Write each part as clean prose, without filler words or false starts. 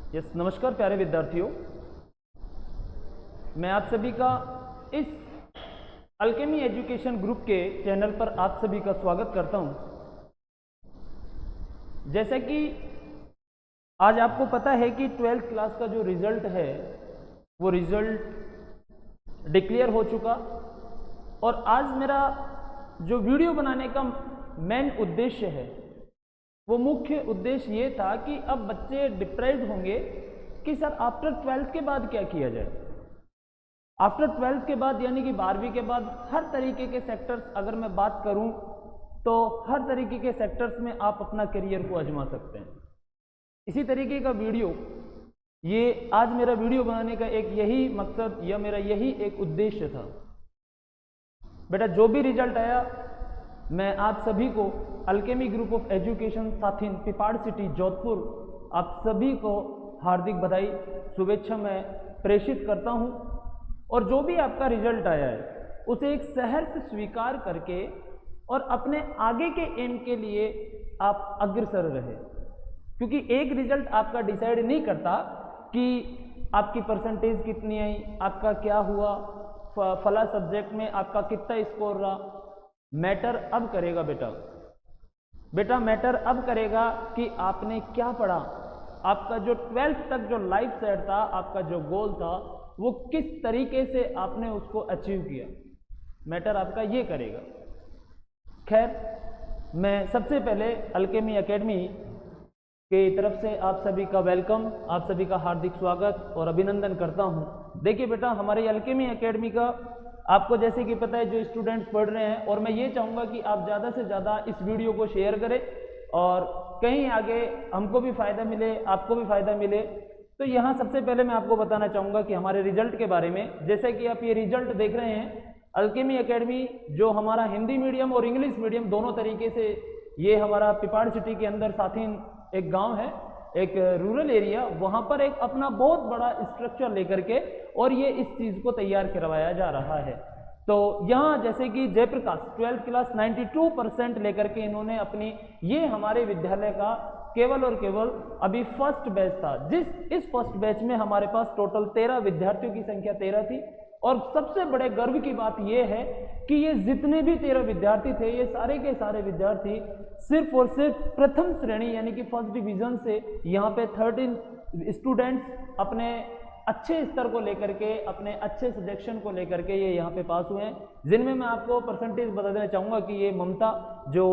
नमस्कार प्यारे विद्यार्थियों, मैं आप सभी का इस अल्केमी एजुकेशन ग्रुप के चैनल पर आप सभी का स्वागत करता हूं। जैसा कि आज आपको पता है कि 12th क्लास का जो रिजल्ट है वो रिजल्ट डिक्लेयर हो चुका और आज मेरा जो वीडियो बनाने का मेन उद्देश्य है वो मुख्य उद्देश्य ये था कि अब बच्चे डिप्राइव्ड होंगे कि सर आफ्टर 12th के बाद क्या किया जाए। आफ्टर 12th के बाद यानी कि 12वीं के बाद हर तरीके के सेक्टर्स, अगर मैं बात करूं तो हर तरीके के सेक्टर्स में आप अपना करियर को आजमा सकते हैं। इसी तरीके का वीडियो, ये आज मेरा वीडियो बनाने का एक यही मकसद या मेरा यही एक उद्देश्य था। बेटा जो भी रिजल्ट आया, मैं आप सभी को alchemy group of education Sathin Pipar city Jodhpur आप सभी को हार्दिक बधाई शुभेच्छा मैं प्रेषित करता हूं। और जो भी आपका रिजल्ट आया है उसे एक सहर्ष स्वीकार करके और अपने आगे के एम के लिए आप अग्रसर रहे, क्योंकि एक रिजल्ट आपका डिसाइड नहीं करता कि आपकी परसेंटेज कितनी आई, आपका क्या हुआ, फला सब्जेक्ट में आपका कितना स्कोर रहा। मैटर अब करेगा बेटा मैटर अब करेगा कि आपने क्या पढ़ा, आपका जो 12th तक जो लाइफ सेट था, आपका जो गोल था, वो किस तरीके से आपने उसको अचीव किया। मैटर आपका ये करेगा। खैर, मैं सबसे पहले अल्केमी एकेडमी की तरफ से आप सभी का वेलकम, आप सभी का हार्दिक स्वागत और अभिनंदन करता हूं। देखिए बेटा, हमारे अल्केमी एकेडमी का आपको जैसे कि पता है जो स्टूडेंट्स पढ़ रहे हैं, और मैं ये चाहूँगा कि आप ज़्यादा से ज़्यादा इस वीडियो को शेयर करें और कहीं आगे हमको भी फ़ायदा मिले, आपको भी फ़ायदा मिले। तो यहाँ सबसे पहले मैं आपको बताना चाहूँगा कि हमारे रिजल्ट के बारे में। जैसे कि आप ये रिजल्ट देख रहे हैं, अल्केमी एकेडमी जो हमारा हिंदी मीडियम और इंग्लिश मीडियम दोनों तरीके से, ये हमारा पिपाड़ सिटी के अंदर साथिन एक गाँव है, एक रूरल एरिया, वहाँ पर एक अपना बहुत बड़ा स्ट्रक्चर लेकर के और ये इस चीज़ को तैयार करवाया जा रहा है। तो यहाँ जैसे कि जयप्रकाश 12th क्लास 92% लेकर के इन्होंने अपनी, ये हमारे विद्यालय का केवल और केवल अभी फर्स्ट बैच था। इस फर्स्ट बैच में हमारे पास टोटल 13 विद्यार्थियों की संख्या 13 थी। और सबसे बड़े गर्व की बात यह है कि ये जितने भी 13 विद्यार्थी थे, ये सारे के सारे विद्यार्थी सिर्फ और सिर्फ प्रथम श्रेणी यानी कि फर्स्ट डिवीजन से यहाँ पे 13 स्टूडेंट्स अपने अच्छे स्तर को लेकर के, अपने अच्छे सिलेक्शन को लेकर के ये यहाँ पे पास हुए हैं, जिनमें मैं आपको परसेंटेज बता देना चाहूँगा कि ये ममता जो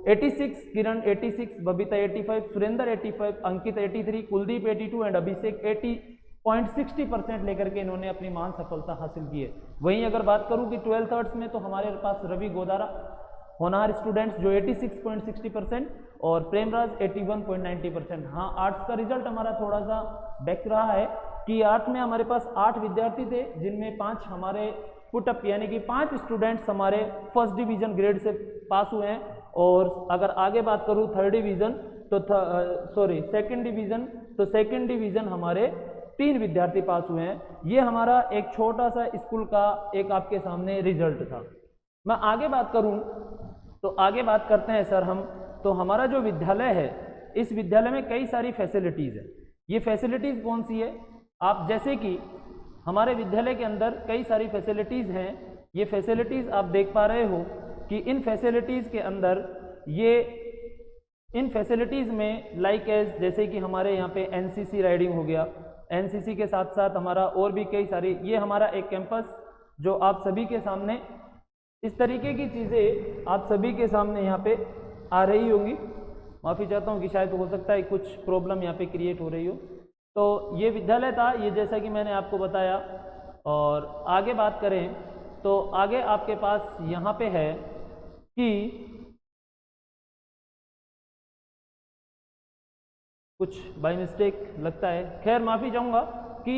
86, किरण 86, बबीता 85, सुरेंद्र 85, अंकित 83, कुलदीप 82 एंड अभिषेक 80.60% लेकर के इन्होंने अपनी महान सफलता हासिल की है। वहीं अगर बात करूँ कि 12th आर्ट्स में, तो हमारे पास रवि गोदारा होनहार स्टूडेंट्स जो 86.60% और प्रेमराज 81.90%। हाँ, आर्ट्स का रिजल्ट हमारा थोड़ा सा बैक रहा है कि आर्ट्स में हमारे पास 8 विद्यार्थी थे, जिनमें 5 हमारे पुटअप यानी कि 5 स्टूडेंट्स हमारे फर्स्ट डिवीजन ग्रेड से पास हुए हैं। और अगर आगे बात करूँ थर्ड डिवीजन तो सेकंड डिवीजन, तो सेकंड डिवीजन हमारे 3 विद्यार्थी पास हुए हैं। ये हमारा एक छोटा सा स्कूल का एक आपके सामने रिजल्ट था। मैं आगे बात करूं तो आगे बात करते हैं सर हम, तो हमारा जो विद्यालय है, इस विद्यालय में कई सारी फैसिलिटीज़ है। ये फैसिलिटीज़ कौन सी है, आप जैसे कि हमारे विद्यालय के अंदर कई सारी फैसिलिटीज़ हैं। ये फैसिलिटीज़ आप देख पा रहे हो कि इन फैसिलिटीज़ के अंदर, ये इन फैसिलिटीज़ में लाइक एज जैसे कि हमारे यहाँ पे एनसीसी राइडिंग हो गया, एनसीसी के साथ साथ हमारा और भी कई सारी, ये हमारा एक कैंपस जो आप सभी के सामने, इस तरीके की चीज़ें आप सभी के सामने यहाँ पे आ रही होंगी। माफ़ी चाहता हूँ कि शायद हो सकता है कुछ प्रॉब्लम यहाँ पे क्रिएट हो रही हो। तो ये विद्यालय था, ये जैसा कि मैंने आपको बताया। और आगे बात करें तो आगे आपके पास यहाँ पे है कि कुछ बाय मिस्टेक लगता है, खैर माफ़ी चाहूँगा कि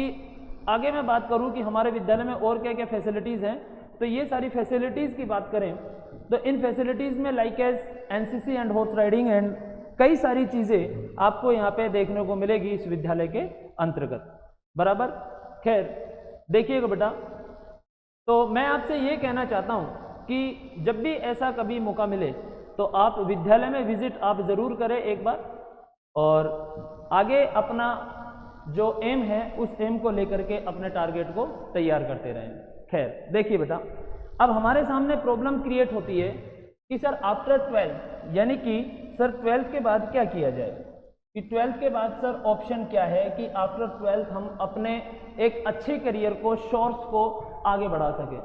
आगे मैं बात करूँ कि हमारे विद्यालय में और क्या क्या फैसिलिटीज़ हैं। तो ये सारी फैसिलिटीज़ की बात करें तो इन फैसिलिटीज़ में like as NCC and horse riding and कई सारी चीज़ें आपको यहाँ पे देखने को मिलेगी इस विद्यालय के अंतर्गत, बराबर। खैर देखिएगा बेटा, तो मैं आपसे ये कहना चाहता हूँ कि जब भी ऐसा कभी मौका मिले तो आप विद्यालय में विजिट आप ज़रूर करें एक बार, और आगे अपना जो एम है उस एम को लेकर के अपने टारगेट को तैयार करते रहें। खैर देखिए बेटा, अब हमारे सामने प्रॉब्लम क्रिएट होती है कि सर आफ्टर 12 यानी कि सर 12th के बाद क्या किया जाए, कि 12th के बाद सर ऑप्शन क्या है कि आफ्टर 12th हम अपने एक अच्छे करियर को, सोर्स को आगे बढ़ा सके।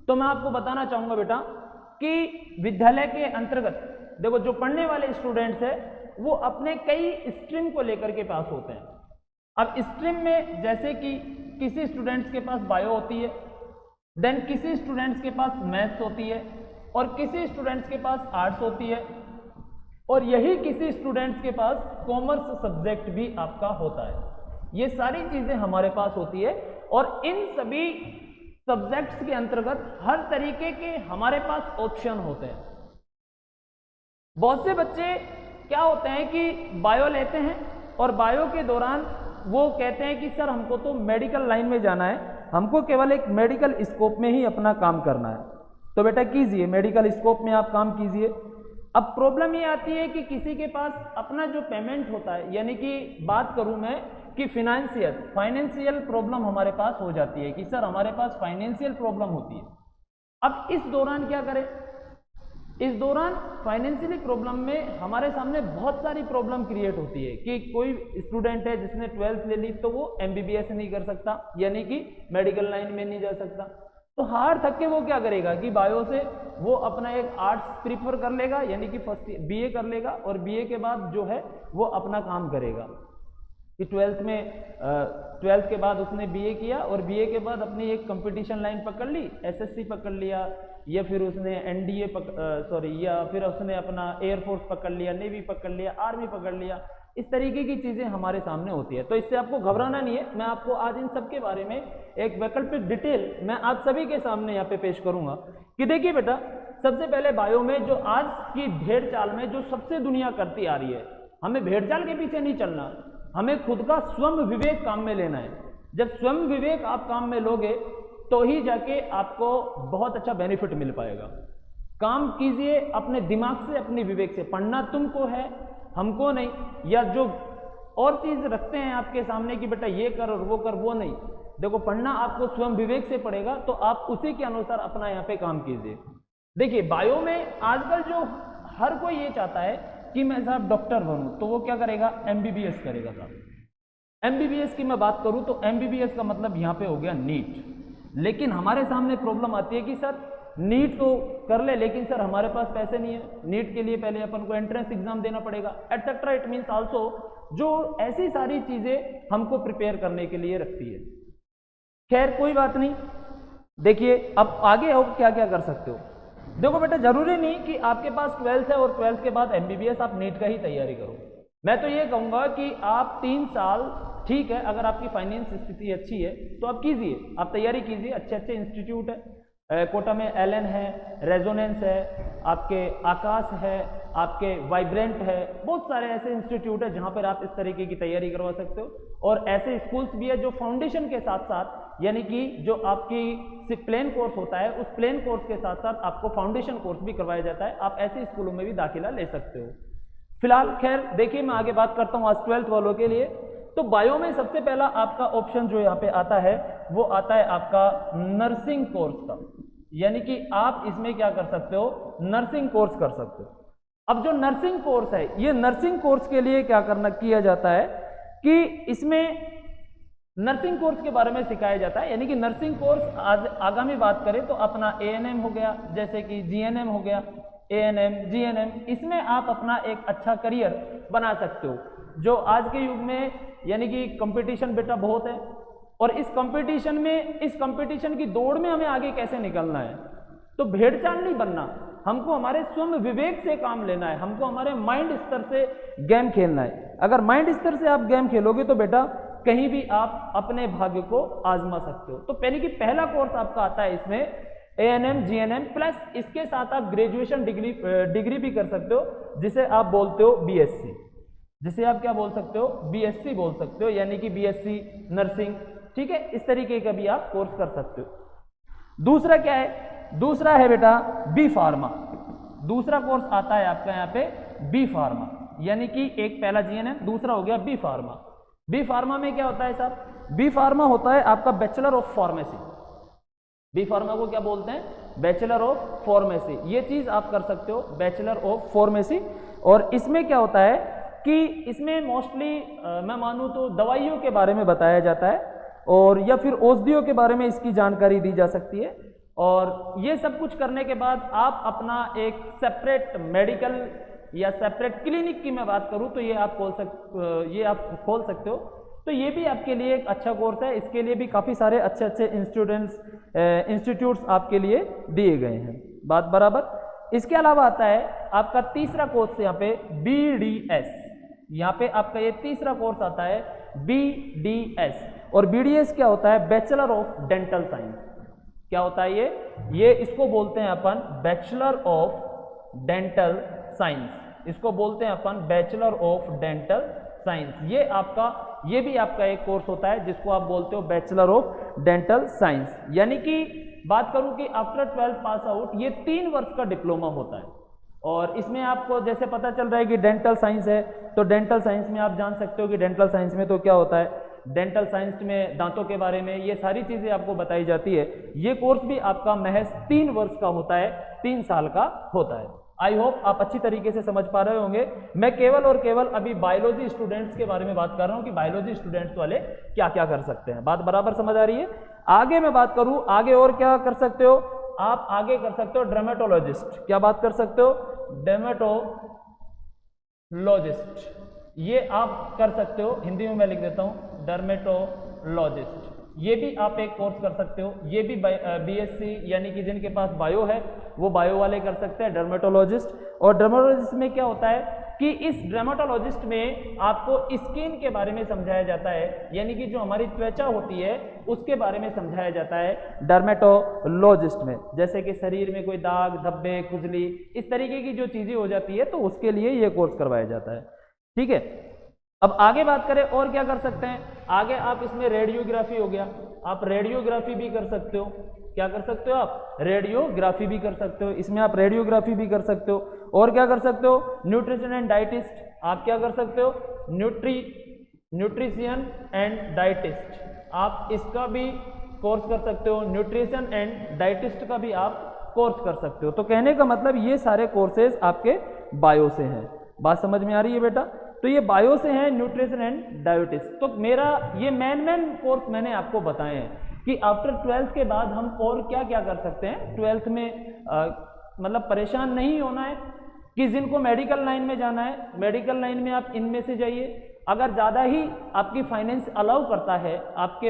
तो मैं आपको बताना चाहूँगा बेटा कि विद्यालय के अंतर्गत देखो जो पढ़ने वाले स्टूडेंट्स हैं वो अपने कई स्ट्रीम को लेकर के पास होते हैं। अब स्ट्रीम में जैसे कि किसी स्टूडेंट्स के पास बायो होती है, देन किसी स्टूडेंट्स के पास मैथ्स होती है, और किसी स्टूडेंट्स के पास आर्ट्स होती है, और यही किसी स्टूडेंट्स के पास कॉमर्स सब्जेक्ट भी आपका होता है। ये सारी चीजें हमारे पास होती है और इन सभी सब्जेक्ट्स के अंतर्गत हर तरीके के हमारे पास ऑप्शन होते हैं। बहुत से बच्चे क्या होते हैं कि बायो लेते हैं और बायो के दौरान वो कहते हैं कि सर हमको तो मेडिकल लाइन में जाना है, हमको केवल एक मेडिकल स्कोप में ही अपना काम करना है। तो बेटा कीजिए, मेडिकल स्कोप में आप काम कीजिए। अब प्रॉब्लम ये आती है कि किसी के पास अपना जो पेमेंट होता है, यानी कि बात करूं मैं कि फाइनेंशियल प्रॉब्लम हमारे पास हो जाती है कि सर हमारे पास फाइनेंशियल प्रॉब्लम होती है। अब इस दौरान क्या करें? इस दौरान फाइनेंशियली प्रॉब्लम में हमारे सामने बहुत सारी प्रॉब्लम क्रिएट होती है कि कोई स्टूडेंट है जिसने 12th ले ली तो वो MBBS नहीं कर सकता, यानी कि मेडिकल लाइन में नहीं जा सकता। तो हार थक के वो क्या करेगा कि बायो से वो अपना एक आर्ट्स प्रीफर कर लेगा, यानी कि फर्स्ट BA कर लेगा, और BA के बाद जो है वो अपना काम करेगा कि 12th के बाद उसने BA किया और BA के बाद अपनी एक कंपटीशन लाइन पकड़ ली, SSC पकड़ लिया, या फिर उसने NDA या फिर उसने अपना एयरफोर्स पकड़ लिया, नेवी पकड़ लिया, आर्मी पकड़ लिया। इस तरीके की चीजें हमारे सामने होती है। तो इससे आपको घबराना नहीं है, मैं आपको आज इन सब के बारे में एक वैकल्पिक डिटेल मैं आप सभी के सामने यहाँ पे पेश करूंगा कि देखिए बेटा, सबसे पहले बायो में जो आज की भेड़ चाल में जो सबसे दुनिया करती आ रही है, हमें भेड़ चाल के पीछे नहीं चलना, हमें खुद का स्वयं विवेक काम में लेना है। जब स्वयं विवेक आप काम में लोगे तो ही जाके आपको बहुत अच्छा बेनिफिट मिल पाएगा। काम कीजिए अपने दिमाग से, अपने विवेक से। पढ़ना तुमको है, हमको नहीं, या जो और चीज रखते हैं आपके सामने कि बेटा ये कर और वो कर, वो नहीं। देखो पढ़ना आपको स्वयं विवेक से पड़ेगा, तो आप उसी के अनुसार अपना यहाँ पे काम कीजिए। देखिए बायो में आजकल जो हर कोई ये चाहता है कि मैं साहब डॉक्टर बनूं, तो वो क्या करेगा? MBBS करेगा साहब। MBBS की मैं बात करूं तो MBBS का मतलब यहाँ पे हो गया नीट। लेकिन हमारे सामने प्रॉब्लम आती है कि सर नीट तो कर ले, लेकिन सर हमारे पास पैसे नहीं है, नीट के लिए पहले अपन को एंट्रेंस एग्जाम देना पड़ेगा, एटसेट्रा। इट मीन्स आल्सो जो ऐसी सारी चीजें हमको प्रिपेयर करने के लिए रखती है। खैर कोई बात नहीं, देखिए अब आगे आप क्या क्या कर सकते हो। देखो बेटा, जरूरी नहीं कि आपके पास 12th है और 12th के बाद MBBS आप नीट का ही तैयारी करो। मैं तो ये कहूँगा कि आप 3 साल, ठीक है, अगर आपकी फाइनेंस स्थिति अच्छी है तो आप कीजिए, आप तैयारी कीजिए। अच्छे अच्छे इंस्टीट्यूट है, कोटा में LN है, रेजोनेंस है, आपके आकाश है, आपके वाइब्रेंट है, बहुत सारे ऐसे इंस्टीट्यूट है जहाँ पर आप इस तरीके की तैयारी करवा सकते हो। और ऐसे स्कूल्स भी है जो फाउंडेशन के साथ साथ, यानी कि जो आपकी प्लेन कोर्स होता है उस प्लेन कोर्स के साथ साथ आपको फाउंडेशन कोर्स भी करवाया जाता है। आप ऐसे स्कूलों में भी दाखिला ले सकते हो। फिलहाल खैर देखिए, मैं आगे बात करता हूँ आज 12th वालों के लिए। तो बायो में सबसे पहला आपका ऑप्शन जो यहाँ पे आता है वो आता है आपका नर्सिंग कोर्स का, यानी कि आप इसमें क्या कर सकते हो? नर्सिंग कोर्स कर सकते हो। अब जो नर्सिंग कोर्स है, ये नर्सिंग कोर्स के लिए क्या किया जाता है कि इसमें नर्सिंग कोर्स के बारे में सिखाया जाता है। यानी कि नर्सिंग कोर्स आज आगामी बात करें तो अपना ANM हो गया, जैसे कि GNM हो गया, ANM GNM, इसमें आप अपना एक अच्छा करियर बना सकते हो। जो आज के युग में यानी कि कंपटीशन बेटा बहुत है, और इस कंपटीशन की दौड़ में हमें आगे कैसे निकलना है, तो भेड़ चाल नहीं बनना, हमको हमारे स्वयं विवेक से काम लेना है, हमको हमारे माइंड स्तर से गेम खेलना है। अगर माइंड स्तर से आप गेम खेलोगे तो बेटा कहीं भी आप अपने भाग्य को आजमा सकते हो। तो पहले की पहला कोर्स आपका आता है इसमें ANM GNM, प्लस इसके साथ आप ग्रेजुएशन डिग्री भी कर सकते हो, जिसे आप बोलते हो BSc, जिसे आप क्या बोल सकते हो? BSc बोल सकते हो, यानी कि BSc नर्सिंग, ठीक है। इस तरीके का भी आप कोर्स कर सकते हो। दूसरा क्या है? दूसरा है बेटा B फार्मा। दूसरा कोर्स आता है आपका यहाँ पे B फार्मा, यानी कि एक पहला GNM, दूसरा हो गया B फार्मा। बी फार्मा में क्या होता है साहब? बी फार्मा होता है आपका bachelor of pharmacy. B pharma को क्या बोलते हैं? Bachelor of pharmacy. ये चीज आप कर सकते हो, बैचलर ऑफ फार्मेसी। और इसमें क्या होता है कि इसमें मोस्टली मैं मानूं तो दवाइयों के बारे में बताया जाता है, और या फिर औषधियों के बारे में इसकी जानकारी दी जा सकती है। और ये सब कुछ करने के बाद आप अपना एक सेपरेट मेडिकल या सेपरेट क्लिनिक की मैं बात करूं तो ये आप खोल सकते हो। तो ये भी आपके लिए एक अच्छा कोर्स है। इसके लिए भी काफ़ी सारे अच्छे अच्छे इंस्टीट्यूट्स आपके लिए दिए गए हैं। बात बराबर। इसके अलावा आता है आपका तीसरा कोर्स यहाँ पे BDS। यहाँ पे आपका ये तीसरा कोर्स आता है BDS। और BDS क्या होता है? Bachelor of dental science. क्या होता है ये इसको बोलते हैं अपन बैचलर ऑफ डेंटल साइंस। इसको बोलते हैं अपन बैचलर ऑफ डेंटल साइंस। ये भी आपका एक कोर्स होता है जिसको आप बोलते हो बैचलर ऑफ डेंटल साइंस। यानी कि बात करूं कि आफ्टर 12th पास आउट ये 3 वर्ष का डिप्लोमा होता है। और इसमें आपको जैसे पता चल रहा है कि डेंटल साइंस है, तो डेंटल साइंस में आप जान सकते हो कि डेंटल साइंस में तो क्या होता है, डेंटल साइंस में दांतों के बारे में ये सारी चीज़ें आपको बताई जाती है। ये कोर्स भी आपका महज 3 वर्ष का होता है, 3 साल का होता है। आई होप आप अच्छी तरीके से समझ पा रहे होंगे। मैं केवल और केवल अभी बायोलॉजी स्टूडेंट्स के बारे में बात कर रहा हूँ कि बायोलॉजी स्टूडेंट्स वाले क्या क्या कर सकते हैं। बात बराबर समझ आ रही है? आगे मैं बात करूँ, आगे और क्या कर सकते हो आप? आगे कर सकते हो डर्मेटोलॉजिस्ट। क्या बात कर सकते हो? डर्मेटोलॉजिस्ट। ये आप कर सकते हो, हिंदी में मैं लिख देता हूँ डर्मेटोलॉजिस्ट। ये भी आप एक कोर्स कर सकते हो। ये भी BSc यानी कि जिनके पास बायो है वो बायो वाले कर सकते हैं, डर्मेटोलॉजिस्ट। और डर्मेटोलॉजिस्ट में क्या होता है कि इस डर्मेटोलॉजिस्ट में आपको स्किन के बारे में समझाया जाता है, यानी कि जो हमारी त्वचा होती है उसके बारे में समझाया जाता है डर्मेटोलॉजिस्ट में। जैसे कि शरीर में कोई दाग, धब्बे, खुजली, इस तरीके की जो चीज़ें हो जाती है तो उसके लिए ये कोर्स करवाया जाता है। ठीक है, अब आगे बात करें और क्या कर सकते हैं। आगे आप इसमें रेडियोग्राफी हो गया, आप रेडियोग्राफी भी कर सकते हो। क्या कर सकते हो आप? रेडियोग्राफी भी कर सकते हो। इसमें आप रेडियोग्राफी भी कर सकते हो। और क्या कर सकते हो? Nutrition and dietist. आप क्या कर सकते हो? न्यूट्रिशन एंड डाइटिस्ट, आप इसका भी कोर्स कर सकते हो। न्यूट्रिशन एंड डाइटिस्ट का भी आप कोर्स कर सकते हो। तो कहने का मतलब ये सारे कोर्सेज आपके बायो से हैं। बात समझ में आ रही है बेटा? तो ये बायो से है, न्यूट्रिशन एंड डाइटिस्ट। तो मेरा ये मेन कोर्स मैंने आपको बताए हैं कि आफ्टर 12th के बाद हम और क्या क्या कर सकते हैं। 12th में मतलब परेशान नहीं होना है कि जिनको मेडिकल लाइन में जाना है, मेडिकल लाइन में आप इनमें से जाइए। अगर ज़्यादा ही आपकी फाइनेंस अलाउ करता है, आपके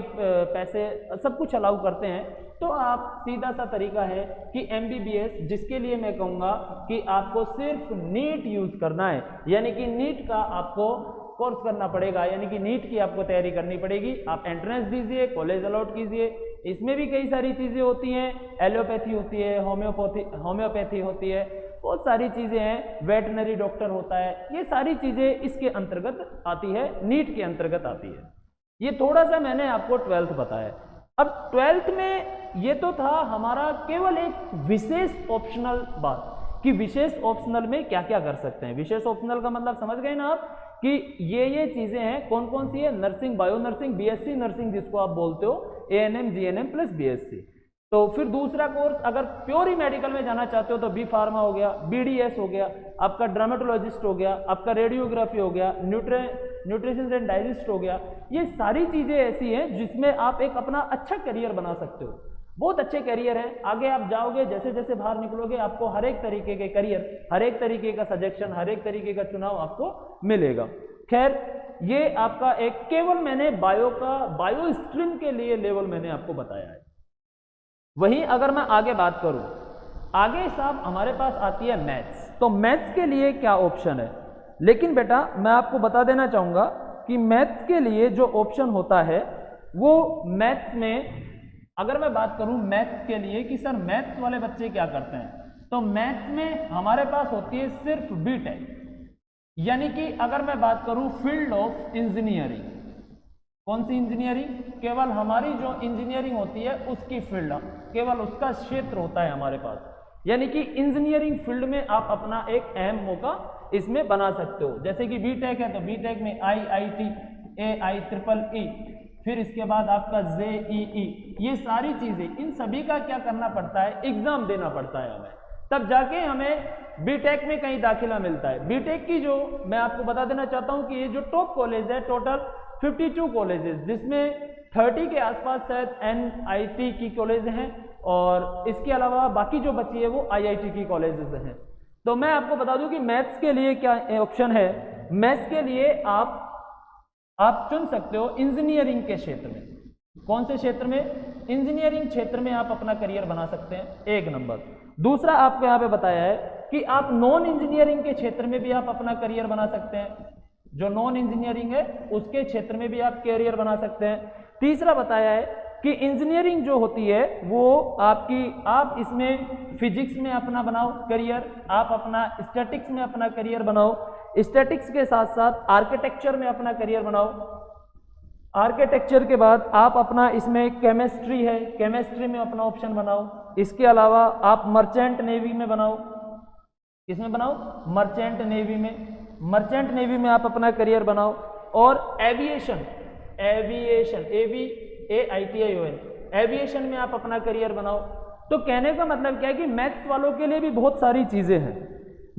पैसे सब कुछ अलाउ करते हैं, तो आप सीधा सा तरीका है कि MBBS, जिसके लिए मैं कहूँगा कि आपको सिर्फ नीट यूज़ करना है, यानी कि नीट का आपको कोर्स करना पड़ेगा, यानी कि नीट की आपको तैयारी करनी पड़ेगी। आप एंट्रेंस दीजिए, कॉलेज अलॉट कीजिए। इसमें भी कई सारी चीज़ें होती हैं, एलोपैथी होती है, होम्योपैथी होती है, बहुत सारी चीज़ें हैं, वेटनरी डॉक्टर होता है। ये सारी चीज़ें इसके अंतर्गत आती है, नीट के अंतर्गत आती है। ये थोड़ा सा मैंने आपको 12th बताया। अब 12th में ये तो था हमारा केवल एक विशेष ऑप्शनल बात कि विशेष ऑप्शनल में क्या क्या कर सकते हैं। विशेष ऑप्शनल का मतलब समझ गए ना आप कि ये चीज़ें हैं। कौन कौन सी है? Nursing, bio nursing, BSc nursing जिसको आप बोलते हो, ANM GNM प्लस BSc। तो फिर दूसरा कोर्स अगर प्योर ही मेडिकल में जाना चाहते हो तो B फार्मा हो गया, BDS हो गया, आपका डर्मेटोलॉजिस्ट हो गया, आपका रेडियोग्राफी हो गया, न्यूट्रिशन एंड डाइजेस्ट हो गया। ये सारी चीज़ें ऐसी हैं जिसमें आप एक अपना अच्छा करियर बना सकते हो। बहुत अच्छे करियर हैं। आगे आप जाओगे, जैसे जैसे बाहर निकलोगे, आपको हर एक तरीके के करियर, हर एक तरीके का सजेशन, हर एक तरीके का चुनाव आपको मिलेगा। खैर, ये आपका एक केवल मैंने बायो स्ट्रीम के लिए लेवल मैंने आपको बताया है। वहीं अगर मैं आगे बात करूं, आगे साहब हमारे पास आती है मैथ्स। तो मैथ्स के लिए क्या ऑप्शन है? लेकिन बेटा मैं आपको बता देना चाहूँगा कि मैथ्स के लिए जो ऑप्शन होता है वो मैथ्स में, अगर मैं बात करूं मैथ्स के लिए कि सर मैथ्स वाले बच्चे क्या करते हैं, तो मैथ्स में हमारे पास होती है सिर्फ BTech, यानी कि अगर मैं बात करूं फील्ड ऑफ इंजीनियरिंग। कौन सी इंजीनियरिंग? केवल हमारी जो इंजीनियरिंग होती है उसकी फील्ड, केवल उसका क्षेत्र होता है हमारे पास। यानी कि इंजीनियरिंग फील्ड में आप अपना एक अहम मौका इसमें बना सकते हो। जैसे कि BTech है तो BTech में IIT AIEEE, फिर इसके बाद आपका JEE, ये सारी चीजें, इन सभी का क्या करना पड़ता है, एग्जाम देना पड़ता है हमें, तब जाके हमें बीटेक में कहीं दाखिला मिलता है। बीटेक की जो मैं आपको बता देना चाहता हूं कि ये जो टॉप कॉलेज है, टोटल 52 कॉलेजेस, जिसमें 30 के आसपास शायद NIT की कॉलेज हैं और इसके अलावा बाकी जो बची है वो IIT की कॉलेजेस हैं। तो मैं आपको बता दूं कि मैथ्स के लिए क्या ऑप्शन है। मैथ्स के लिए आप चुन सकते हो इंजीनियरिंग के क्षेत्र में। कौन से क्षेत्र में? इंजीनियरिंग क्षेत्र में आप अपना करियर बना सकते हैं, एक नंबर। दूसरा आपको यहाँ पे बताया है कि आप नॉन इंजीनियरिंग के क्षेत्र में भी आप अपना करियर बना सकते हैं, जो नॉन इंजीनियरिंग है उसके क्षेत्र में भी आप करियर बना सकते हैं। तीसरा बताया है कि इंजीनियरिंग जो होती है वो आप इसमें फिजिक्स में अपना बनाओ करियर, आप अपना स्टैटिक्स में अपना करियर बनाओ, स्टैटिक्स के साथ साथ आर्किटेक्चर में अपना करियर बनाओ, आर्किटेक्चर के बाद आप अपना इसमें केमिस्ट्री है, केमिस्ट्री में अपना ऑप्शन बनाओ। इसके अलावा आप मर्चेंट नेवी में बनाओ, किसमें बनाओ? मर्चेंट नेवी में, मर्चेंट नेवी में आप अपना करियर बनाओ। और एविएशन AVAITION, एविएशन में आप अपना करियर बनाओ। तो कहने का मतलब क्या है कि मैथ्स वालों के लिए भी बहुत सारी चीजें हैं।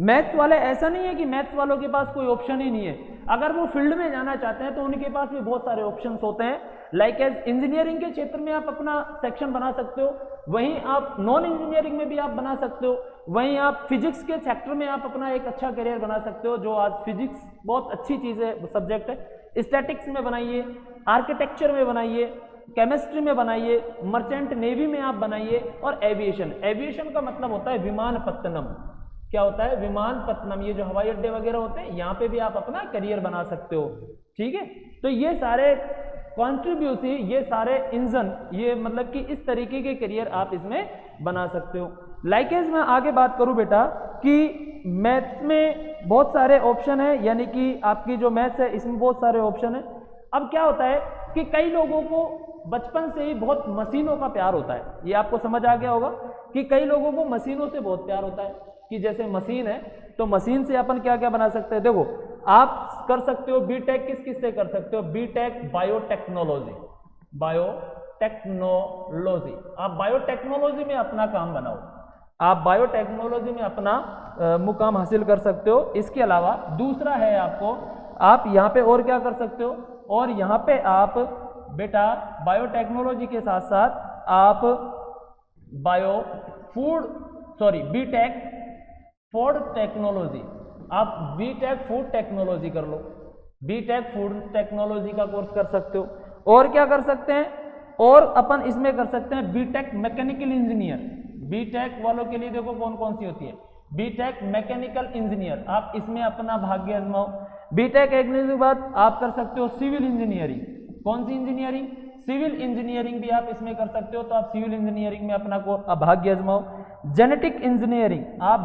मैथ्स वाले, ऐसा नहीं है कि मैथ्स वालों के पास कोई ऑप्शन ही नहीं है, अगर वो फील्ड में जाना चाहते हैं तो उनके पास भी बहुत सारे ऑप्शंस होते हैं। लाइक एज इंजीनियरिंग के क्षेत्र में आप अपना सेक्शन बना सकते हो, वहीं आप नॉन इंजीनियरिंग में भी आप बना सकते हो, वहीं आप फिजिक्स के सेक्टर में आप अपना एक अच्छा करियर बना सकते हो, जो आज फिजिक्स बहुत अच्छी चीज़ है, सब्जेक्ट है। स्टैटिक्स में बनाइए, आर्किटेक्चर में बनाइए, केमिस्ट्री में बनाइए, मर्चेंट नेवी में आप बनाइए। और एविएशन का मतलब होता है विमानपत्तनम। क्या होता है? विमानपत्तनम। ये जो हवाई अड्डे वगैरह होते हैं, यहाँ पे भी आप अपना करियर बना सकते हो। ठीक है, तो ये सारे कॉन्ट्रीब्यूसी, ये सारे इंजन, ये मतलब कि इस तरीके के करियर आप इसमें बना सकते हो। लाइकेज मैं आगे बात करूं बेटा कि मैथ्स में बहुत सारे ऑप्शन है, यानी कि आपकी जो मैथ्स है इसमें बहुत सारे ऑप्शन है। अब क्या होता है कि कई लोगों को बचपन से ही बहुत मशीनों का प्यार होता है, ये आपको समझ आ गया होगा कि कई लोगों को मशीनों से बहुत प्यार होता है, कि जैसे मशीन है तो मशीन से अपन क्या क्या बना सकते हैं। देखो, आप कर सकते हो बीटेक, किस से कर सकते हो? बीटेक बायोटेक्नोलॉजी, आप बायोटेक्नोलॉजी में अपना काम बनाओ, आप बायोटेक्नोलॉजी में अपना मुकाम हासिल कर सकते हो। इसके अलावा दूसरा है आप यहाँ पे और क्या कर सकते हो, और यहाँ पे आप बेटा बायोटेक्नोलॉजी के साथ साथ आप बीटेक फूड टेक्नोलॉजी, आप बीटेक फूड टेक्नोलॉजी कर लो, बीटेक फूड टेक्नोलॉजी का कोर्स कर सकते हो। और क्या कर सकते हैं, और अपन इसमें कर सकते हैं बीटेक मैकेनिकल इंजीनियर। बीटेक वालों के लिए देखो कौन कौन सी होती है, बीटेक मैकेनिकल इंजीनियर, आप इसमें अपना भाग्य आजमाओ। बीटेक एक के बाद आप कर सकते हो सिविल इंजीनियरिंग। कौन सी इंजीनियरिंग? सिविल इंजीनियरिंग भी आप इसमें कर सकते हो, तो आप सिविल इंजीनियरिंग में अपना भाग्य आजमाओ। जेनेटिक इंजीनियरिंग, आप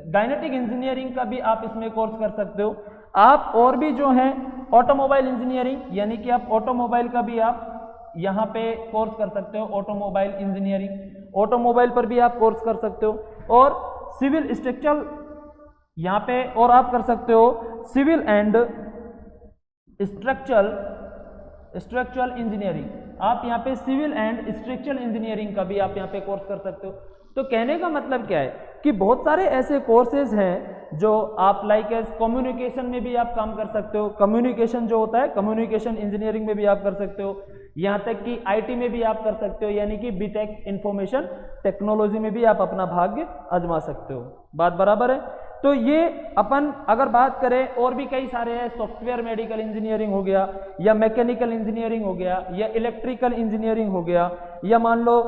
गायनेटिक इंजीनियरिंग का भी आप इसमें कोर्स कर सकते हो। आप और भी जो है ऑटोमोबाइल इंजीनियरिंग, यानी कि आप ऑटोमोबाइल का भी आप यहाँ पे कोर्स कर सकते हो, ऑटोमोबाइल इंजीनियरिंग, ऑटोमोबाइल पर भी आप कोर्स कर सकते हो। और सिविल स्ट्रक्चरल यहाँ पे और आप कर सकते हो सिविल एंड स्ट्रक्चरल इंजीनियरिंग, आप यहाँ पे सिविल एंड स्ट्रक्चरल इंजीनियरिंग का भी आप यहाँ पे कोर्स कर सकते हो। तो कहने का मतलब क्या है कि बहुत सारे ऐसे कोर्सेज हैं जो आप लाइक एज कम्युनिकेशन में भी आप काम कर सकते हो, कम्युनिकेशन जो होता है कम्युनिकेशन इंजीनियरिंग में भी आप कर सकते हो, यहाँ तक कि आईटी में भी आप कर सकते हो, यानी कि बीटेक इंफॉर्मेशन टेक्नोलॉजी में भी आप अपना भाग्य आजमा सकते हो। बात बराबर है? तो ये अपन अगर बात करें और भी कई सारे हैं, सॉफ्टवेयर मेडिकल इंजीनियरिंग हो गया, या मैकेनिकल इंजीनियरिंग हो गया, या इलेक्ट्रिकल इंजीनियरिंग हो गया, या मान लो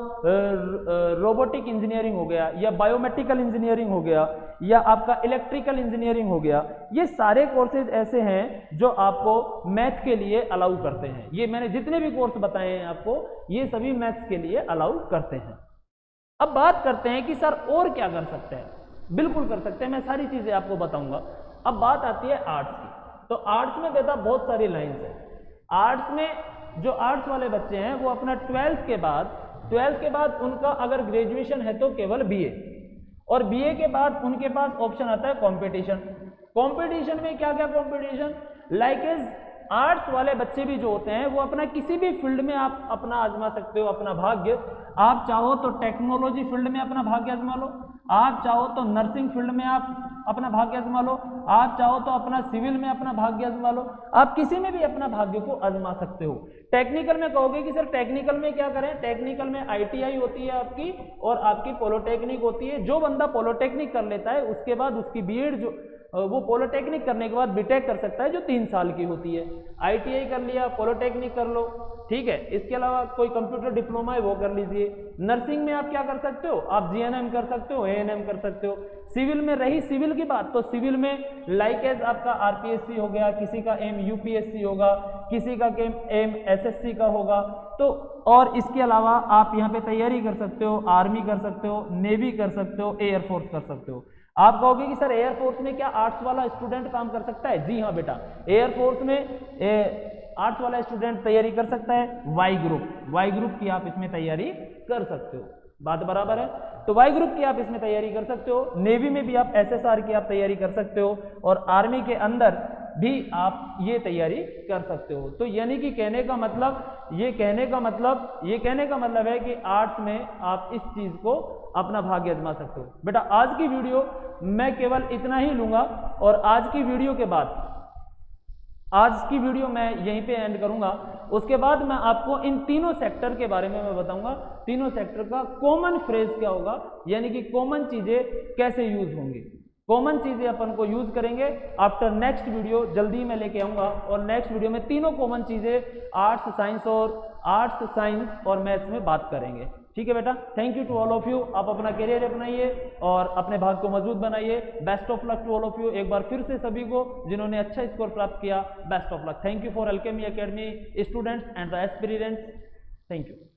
रोबोटिक इंजीनियरिंग हो गया, या बायोमेडिकल इंजीनियरिंग हो गया, या आपका इलेक्ट्रिकल इंजीनियरिंग हो गया। ये सारे कोर्सेज ऐसे हैं जो आपको मैथ के लिए अलाउ करते हैं। ये मैंने जितने भी कोर्स बताए हैं आपको, ये सभी मैथ्स के लिए अलाउ करते हैं। अब बात करते हैं कि सर और क्या कर सकते हैं। बिल्कुल कर सकते हैं, मैं सारी चीजें आपको बताऊंगा। अब बात आती है आर्ट्स की, तो आर्ट्स में बेटा बहुत सारी लाइंस है। आर्ट्स में जो आर्ट्स वाले बच्चे हैं वो अपना 12th के बाद उनका अगर ग्रेजुएशन है तो केवल बीए, और बीए के बाद उनके पास ऑप्शन आता है कंपटीशन। कंपटीशन में क्या क्या कंपटीशन, लाइक एज आर्ट्स वाले बच्चे भी जो होते हैं वो अपना किसी भी फील्ड में आप अपना आजमा सकते हो अपना भाग्य। आप चाहो तो टेक्नोलॉजी फील्ड में अपना भाग्य आजमा लो, आप चाहो तो नर्सिंग फील्ड में आप अपना भाग्य आजमा लो, आप चाहो तो अपना सिविल में अपना भाग्य आजमा लो, आप किसी में भी अपना भाग्य को आजमा सकते हो। टेक्निकल में कहोगे कि सर टेक्निकल में क्या करें, टेक्निकल में आईटीआई होती है आपकी और आपकी पॉलिटेक्निक होती है। जो बंदा पॉलिटेक्निक कर लेता है उसके बाद उसकी बीएड जो वो पॉलिटेक्निक करने के बाद बीटेक कर सकता है जो 3 साल की होती है। आईटीआई कर लिया, पॉलिटेक्निक कर लो, ठीक है। इसके अलावा कोई कंप्यूटर डिप्लोमा है वो कर लीजिए। नर्सिंग में आप क्या कर सकते हो, आप जीएनएम कर सकते हो, एएनएम कर सकते हो। सिविल में रही सिविल की बात, तो सिविल में लाइक एज आपका आरपीएससी हो गया, किसी का एम यूपीएससी होगा, किसी का एम एसएससी का होगा। तो और इसके अलावा आप यहाँ पे तैयारी कर सकते हो, आर्मी कर सकते हो, नेवी कर सकते हो, एयरफोर्स कर सकते हो। आप कहोगे कि सर एयरफोर्स में क्या आर्ट्स वाला स्टूडेंट काम कर सकता है? जी हाँ बेटा, एयरफोर्स में आर्ट्स वाला स्टूडेंट तैयारी कर सकता है। वाई ग्रुप की आप इसमें तैयारी कर सकते हो, बात बराबर है। तो वाई ग्रुप की आप इसमें तैयारी कर सकते हो। नेवी में भी आप एसएसआर की आप तैयारी कर सकते हो और आर्मी के अंदर भी आप ये तैयारी कर सकते हो। तो यानी कि कहने का मतलब है कि आर्ट्स में आप इस चीज को अपना भाग्य आजमा सकते हो। बेटा आज की वीडियो मैं केवल इतना ही लूंगा और आज की वीडियो मैं यहीं पे एंड करूंगा। उसके बाद मैं आपको इन तीनों सेक्टर के बारे में मैं बताऊंगा, तीनों सेक्टर का कॉमन फ्रेज क्या होगा, यानी कि कॉमन चीजें कैसे यूज होंगी। कॉमन चीजें अपन को यूज करेंगे आफ्टर नेक्स्ट वीडियो, जल्दी मैं लेके आऊंगा। और नेक्स्ट वीडियो में तीनों कॉमन चीजें आर्ट्स साइंस और मैथ्स में बात करेंगे। ठीक है बेटा, thank you to all of you. आप अपना करियर अपनाइए और अपने भाग्य को मजबूत बनाइए। Best of luck to all of you. एक बार फिर से सभी को जिन्होंने अच्छा स्कोर प्राप्त किया, best of luck. Thank you for Alchemy academy students and the aspirants. Thank you.